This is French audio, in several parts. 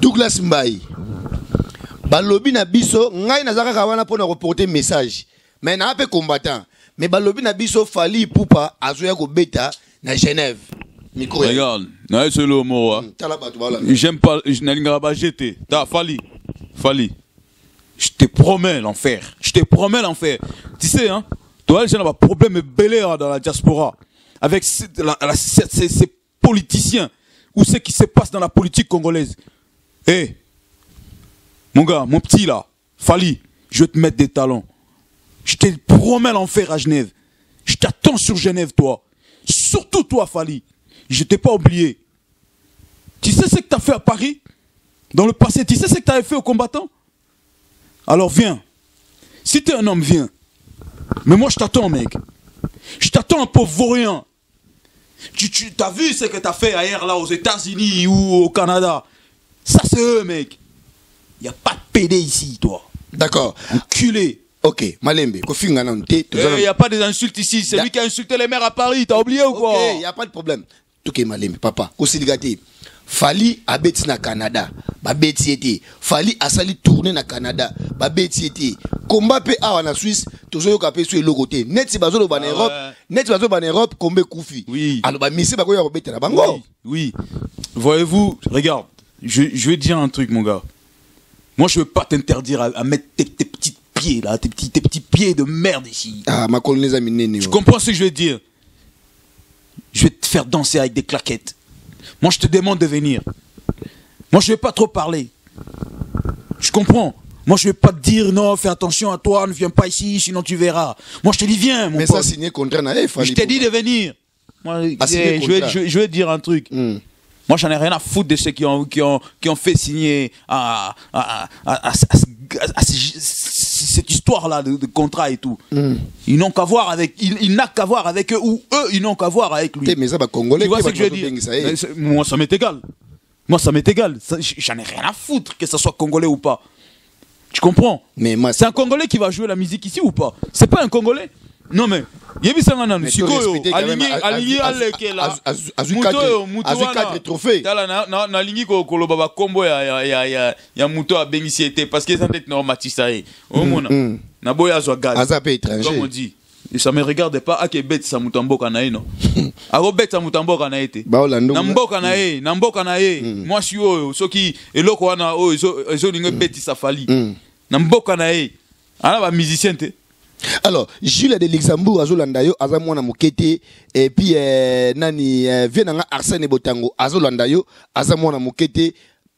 Douglas Mbaye. Balobi na biso, ngai nazaka kawana pour reporter message. Mais na pe combattant. Mais balobi na biso Fally Ipupa azoya ko beta na Genève. Micro. Regarde, na c'est le mot. J'aime pas, je n'ai pas jeté. T'as Fally. Je te promets l'enfer. Je te promets l'enfer. Tu sais, hein, toi, j'ai un problème belé dans la diaspora. Avec ces politiciens. Ou ce qui se passe dans la politique congolaise. Eh, mon gars, mon petit là, Fally, je vais te mettre des talons. Je te promets l'enfer à Genève. Je t'attends sur Genève, toi. Surtout toi, Fally. Je t'ai pas oublié. Tu sais ce que tu as fait à Paris? Dans le passé, tu sais ce que tu avais fait aux combattants? Alors viens. Si tu es un homme, viens. Mais moi, je t'attends, mec. Je t'attends, un pauvre vaurien. Tu as vu ce que tu as fait ailleurs, là, aux États-Unis ou au Canada? Ça, c'est eux, mec. Il n'y a pas de PD ici, toi. D'accord. Enculé. Ok, Malembe. Il n'y a pas des insultes ici. C'est lui qui a insulté les maires à Paris. T'as oublié ou quoi? Ok, il n'y a pas de problème. Ok, Malembe, papa. Fally a beti na Canada. Ba beti ete. Fally a sali tourner na Canada. Ba beti ete. Combat pe awa na Suisse. Tozo ka pe sur le côté. Net si bazo ba na Europe. Net si bazo ba na Europe. Kombe koufi. Oui. Alors ba misi ba ko ya ko beti na bango. Oui. Voyez-vous, regarde. Je vais te dire un truc, mon gars. Moi, je veux pas t'interdire à mettre tes petits pieds là, tes petits pieds de merde ici. Ah, ma colonaise a miné. Tu comprends ce que je veux dire? Je vais te faire danser avec des claquettes. Moi, je te demande de venir. Moi, je vais pas trop parler. Je comprends. Moi, je vais pas te dire non, fais attention à toi, ne viens pas ici, sinon tu verras. Moi, je te dis viens, mon pote. Mais ça signé contrat na Fally. Je t'ai dit de venir. Moi, je vais te dire un truc. Moi, j'en ai rien à foutre de ceux qui ont fait signer à cette histoire-là de contrat et tout. Ils n'ont qu'à voir avec, il n'a qu'à voir avec eux ou eux, ils n'ont qu'à voir avec lui. Mais ça va Congolais. Tu vois ce que je veux dire? Moi, ça m'est égal. Moi, ça m'est égal. J'en ai rien à foutre que ce soit Congolais ou pas. Tu comprends? Mais c'est un Congolais qui va jouer la musique ici ou pas? C'est pas un Congolais? Non mais yebisanga na sikoyo alingi alekela azu 4 trophées tala na lingi ko koloba ba kombo ya muto abengisi été parce que ça peut être normatisa e omona na boya zo gaz azape étranger comme on dit et ça me regarde pas à que bête ça mutamboka na ino ako bête ça mutamboka na été na mboka na e moi si oyo soki eloko wana oyo zo linga bête ça Fally na mboka na e ana ba musicien te. Alors, Jules de Luxembourg, Azolandayo, Azamwana Mukete, et puis Nani, Vienanga Arsène Botango, Azolandayo, Azamwana Mukete,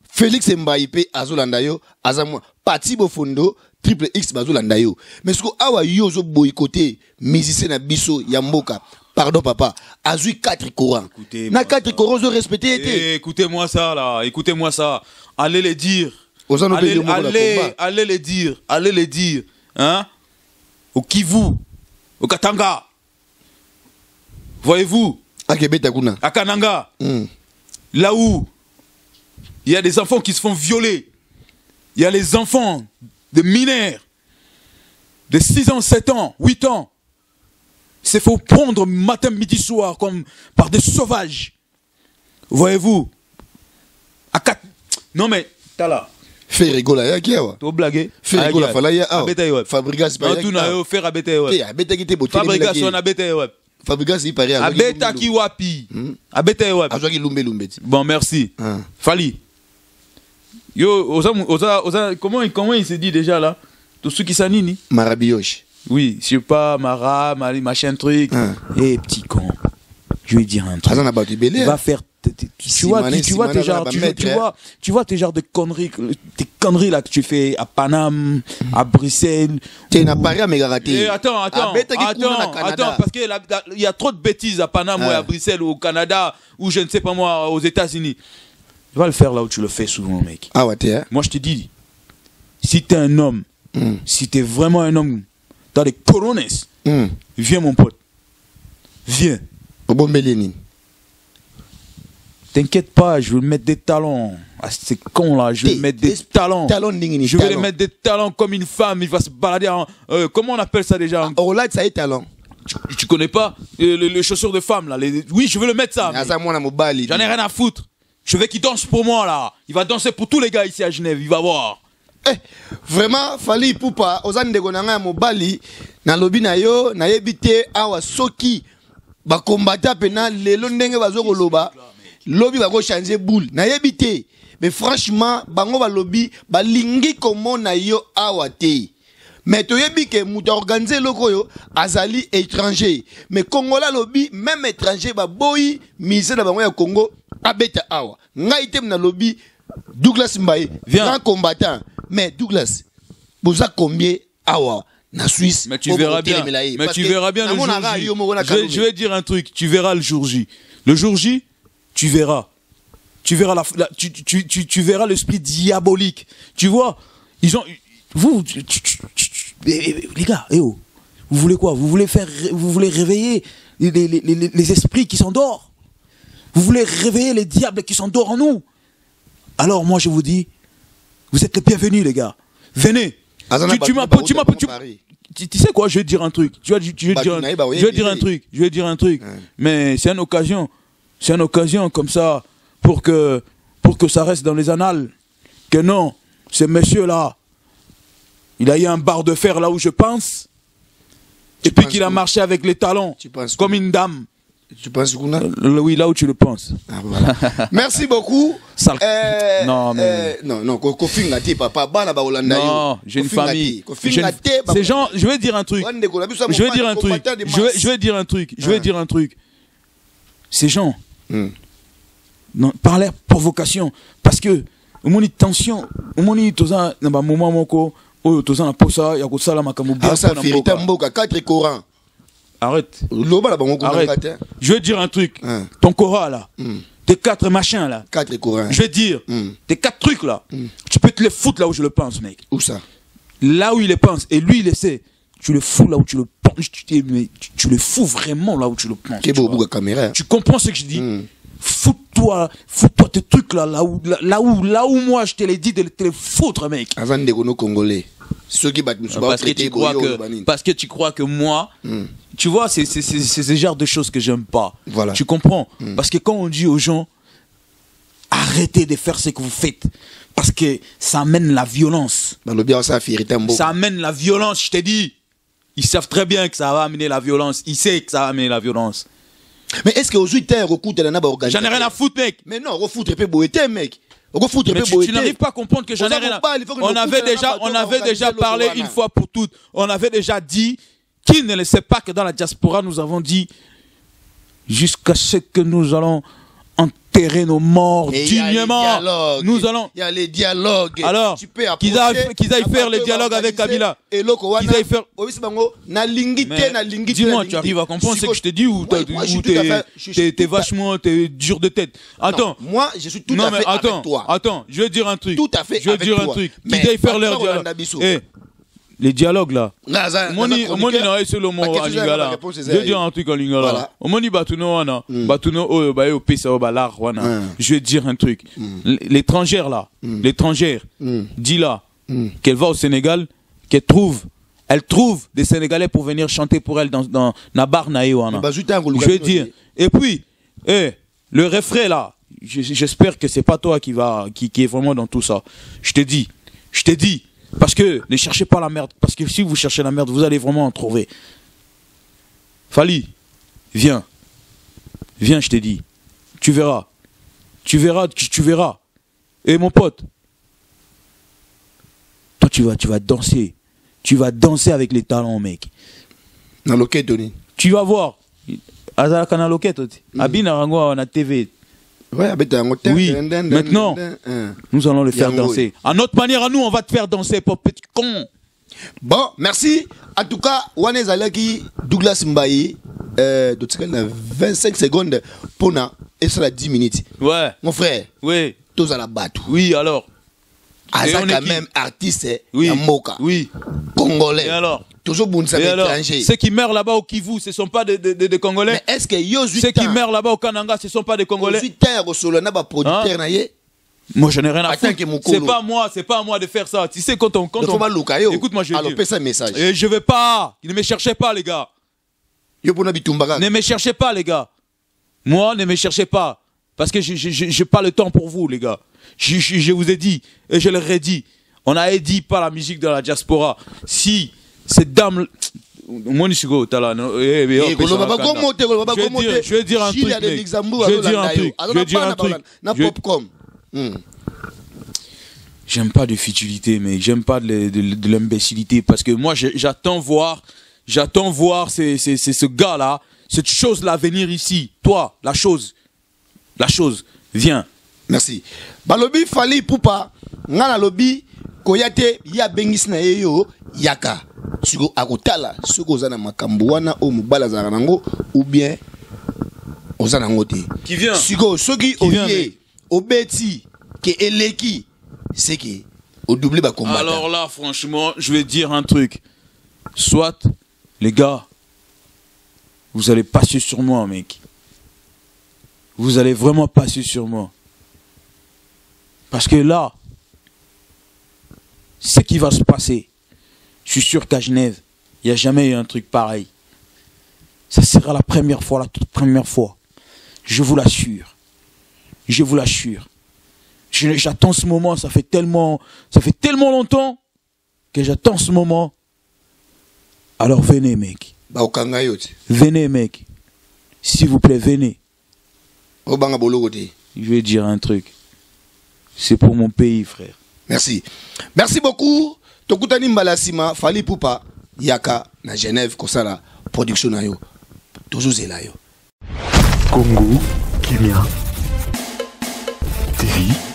Félix Mbaïpe, Azolandayo, Azamwana, Pati Bofundo, Triple X Bazolandayo. Mais ce que Awa Yozo boycotté, musicien na Bisso, Yamboka, pardon papa, Azui 4 courants. Na 4 courants, je respecté. Écoutez-moi ça là, écoutez-moi ça. Allez les dire. Allez les dire. Hein? Au Kivu, au Katanga. Voyez-vous? À Kananga. Là où il y a des enfants qui se font violer. Il y a les enfants de mineurs de 6 ans, 7 ans, 8 ans. C'est faut prendre matin, midi, soir comme par des sauvages. Voyez-vous? Non mais, t'as là. Fais rigoler ya kiawa. To blague. Fais rigoler fala ya ah. Fabrigas pa ya. Tu na yo faire abeta yo. Abeta ki te boté. Fabrigas on abeta yo. Fabrigas il paraît abeta ki wapi. Abeta yo. Azwa ki lumbe. Bon merci. Fally. Yo oza comment il se dit déjà là? Tout ce qui s'anini. Marabioche. Oui, je sais pas Mara, machin truc. Eh petit con. Je vais dire un truc. Va faire tu vois tes genres de conneries, tes conneries là que tu fais à Paname, à Bruxelles. Tu n'as pas rien à me rater. Attends, parce qu'il y a trop de bêtises à Paname ou à Bruxelles ou au Canada ou je ne sais pas moi aux États-Unis. Tu vas le faire là où tu le fais souvent, mec. Ah ouais, t'es. Moi je te dis, si t'es un homme, si t'es vraiment un homme, t'as des corones, viens mon pote, viens. Bon Mélénine. T'inquiète pas, je vais mettre des talons. Ah, c'est con là, je vais mettre des talons. Je vais mettre des talons comme une femme, il va se balader en... comment on appelle ça déjà? Orlade, ça y est talent. Tu connais pas les chaussures de femme là? Oui, je veux le mettre ça. J'en ai rien à foutre. Je veux qu'il danse pour moi, là. Il va danser pour tous les gars ici à Genève. Il va voir. Vraiment, Fally Ipupa, ozande konanga mobali, na lobi na yo, na yebite awa soki, ba kombata pena, lelo ndenge bazoko loba, lobi bako changer boule, na yebite, mais franchement, bango ba lobi, ba lingi komo na yo awa te. Mais tu as dit que tu organisé le koyo azali étranger. Mais Congolais lobby, même étranger, ba boy, mise na bango ya Congo, abeta awa. Nga item na lobby, Douglas Mbaye, grand combattant. Mais Douglas, vous avez combien awa na Suisse? Mais tu verras bien. Mais tu verras bien le jour J. Je vais dire un truc, tu verras le jour J. Le jour J, tu verras. Tu verras tu verras l'esprit diabolique. Tu vois, ils ont vous les gars, vous voulez quoi? Vous voulez réveiller les esprits qui s'endorment. Vous voulez réveiller les diables qui s'endorment en nous. Alors moi je vous dis, vous êtes les bienvenus les gars. Venez. Tu sais quoi? Je vais te dire un truc. Je vais dire un truc. Mais c'est une occasion. C'est une occasion comme ça pour que ça reste dans les annales. Que non, ce monsieur-là, il a eu un barre de fer là où je pense. Et puis qu'il a marché avec les talons. Comme une dame. Tu penses qu'on a? Oui, là où tu le penses. Ah, voilà. Merci beaucoup. Non, mais... non, non, j'ai une famille. Ces gens, je vais dire un truc. Je vais dire un truc. Ces gens, non, par leur provocation, parce que, au moins, tension, au moins, toza, na ba moment moko, oh, toza na posa, ya kosala makambo bien. Ça vérité mboka 4 Corans. Arrête. Arrête. Je vais dire un truc. Ton Coran là, tes 4 machins là. 4 Corans. Je vais dire, tes 4 trucs là, tu peux te les foutre là où je le pense, mec. Où ça? Là où il les pense, et lui il le sait. Tu le fous là où tu le penses. Tu le fous vraiment là où tu le penses. Tu comprends ce que je dis? Fous-toi tes trucs là, là où moi je te l'ai dit de te les foutre, mec. Avant de nos Congolais. Ceux qui battent parce que tu crois que moi, tu vois, c'est ce genre de choses que j'aime pas. Voilà. Tu comprends? Parce que quand on dit aux gens, arrêtez de faire ce que vous faites, parce que ça amène la violence. Ça amène la violence, je t'ai dit. Ils savent très bien que ça va amener la violence. Ils savent que ça va amener la violence. Mais est-ce que aujourd'hui, t'es recours de la naba organisée? J'en ai rien à foutre, mec. Mais non, refoutre peu boété, mec. Mais tu n'arrives pas à comprendre que j'en ai rien à... On avait déjà parlé une fois pour toutes. On avait déjà dit, qui ne le sait pas que dans la diaspora, nous avons dit, jusqu'à ce que nous allons enterrer nos morts dignement. Nous allons... Il y a les dialogues. Alors, qu'ils aillent faire les dialogues avec Kabila. Qu'ils aillent faire... Dis-moi, tu arrives à comprendre ce que je te dis ou t'es vachement dur de tête? Attends. Moi, je suis tout à fait avec toi. Attends, je vais dire un truc. Tout à fait avec toi. Je vais dire un truc. Qu'ils aillent faire leur dialogue. Les dialogues là. Moni na solo mo alingala. Je dis un truc en lingala. Moni batuno wana, batuno o ba yo pesa o balar wana. Je vais dire un truc. L'étrangère là, l'étrangère dit là qu'elle va au Sénégal, elle trouve des Sénégalais pour venir chanter pour elle dans na bar na wana. Je vais dire. Et puis le refrain là, j'espère que c'est pas toi qui est vraiment dans tout ça. Je te dis. Parce que ne cherchez pas la merde. Parce que si vous cherchez la merde, vous allez vraiment en trouver. Fally, viens. Viens, je t'ai dit. Tu verras. Tu verras. Et mon pote, toi tu vas danser. Tu vas danser avec les talents, mec. Tu vas voir. Azalaka na loquette. Abina rango na TV. Oui, maintenant, nous allons le faire danser. À notre manière, à nous, on va te faire danser, pauvre petit con. Bon, merci. En tout cas, Wane Zalaki, Douglas Mbaye, 25 secondes pour na, et cela 10 minutes. Ouais. Mon frère. Oui. Tous à la batte. Oui, alors. Azak quand même artiste, oui. Moka. Oui. Congolais. Et alors? Toujours bon ça étranger. Ceux qui meurent là-bas au Kivu, ce ne sont pas des Congolais. Mais est-ce que ceux qui meurent là-bas au Kananga, ce ne sont pas des Congolais. Moi, je n'ai rien à foutre. C'est pas à moi de faire ça. Tu sais, quand on... Écoute-moi, je vais dire. Message. Et je vais pas. Ne me cherchez pas, les gars. Ne me cherchez pas, les gars. Moi, ne me cherchez pas. parce que j'ai pas le temps pour vous, les gars. Je vous ai dit, et je leur ai dit, on a dit pas la musique de la diaspora. Si cette dame... Je vais dire un truc, mec. Je vais dire un truc. J'aime pas de futilité, mec. J'aime pas de l'imbécilité, parce que moi, j'attends voir ce gars-là, cette chose-là venir ici. Toi, la chose, viens. Merci. Balobi Fally Ipupa, ngana lobi koyate ya bengis na yeyo yaka. Sugo akotala, sugo ozana makambo wana o mubala za nango ou bien ozana ngote. Qui vient? Sugo soki oye obeti ke eleki c'est que au double ba combat. Alors là, franchement, je vais dire un truc. Soit les gars, vous allez passer sur moi, mec. Vous allez vraiment passer sur moi. Parce que là, ce qui va se passer, je suis sûr qu'à Genève, il n'y a jamais eu un truc pareil. Ça sera la première fois, la toute première fois. Je vous l'assure. Je vous l'assure. J'attends ce moment, ça fait tellement longtemps que j'attends ce moment. Alors venez, mec. Venez, mec. S'il vous plaît, venez. Je vais dire un truc. C'est pour mon pays, frère. Merci. Merci beaucoup. Tokutani Mbalasima, Fally Ipupa, Yaka, na Genève, Kosala, production na yo. Toujours zela yo. Congo, Kimia, TV.